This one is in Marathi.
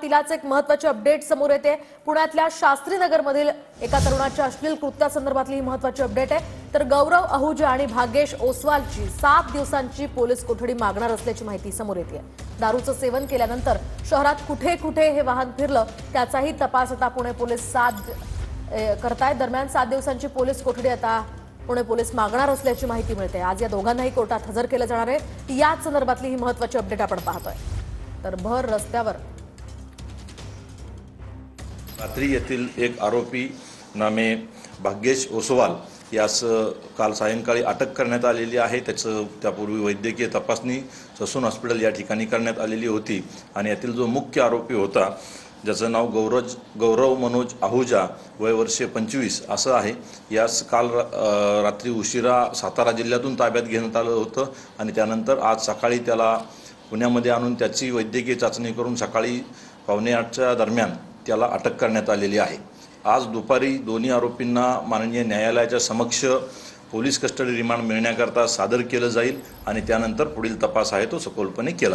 तिलाच एक महत्त्वाची अपडेट समोर येते। पुण्यातल्या शास्त्रीनगरमधील एका तरुणाच्या अश्लील कृत्यासंदर्भातली ही महत्त्वाची अपडेट आहे। तर गौरव अहुजा आणि भाग्येश ओसवालची 7 दिवसांची पोलीस कोठडी मागणार असल्याची माहिती समोर येते। दारूचं सेवन केल्यानंतर शहरात कुठे कुठे हे वाहन फिरलं त्याचाही तपास आता पुणे पोलीस करतायत। दरम्यान 7 दिवसांची पोलीस कोठडी आता पुणे पोलीस मागणार असल्याची माहिती मिळते। आज या दोघांनाही कोर्टात हजर केलं जाणार आहे। याच संदर्भातली ही महत्त्वाची अपडेट आपण पाहतोय। तर भर रस्त्यावर रात्री येथील एक आरोपी नामे भाग्येश ओसवाल यास काल सायंकाळी अटक करण्यात आलेली आहे। त्यापूर्वी वैद्यकीय तपासणी ससून हॉस्पिटल या ठिकाणी करण्यात आलेली होती आणि यातील जो मुख्य आरोपी होता ज्याचं नाव गौरव मनोज आहुजा वय वर्षे 25 असं आहे। यास काल रात्री उशिरा सातारा जिल्ह्यातून ताब्यात घेण्यात आलं होतं आणि त्यानंतर आज सकाळी त्याला पुण्यामध्ये आणून त्याची वैद्यकीय चाचणी करून सकाळी 7:45च्या दरम्यान त्याला अटक करण्यात आलेली आहे। आज दुपारी दोन्ही आरोपींना माननीय न्यायालयाच्या समक्ष पोलीस कस्टडी रिमांड मिळण्याकरता सादर केलं जाईल आणि त्यानंतर पुढील तपास आहे तो सखोलपणे केला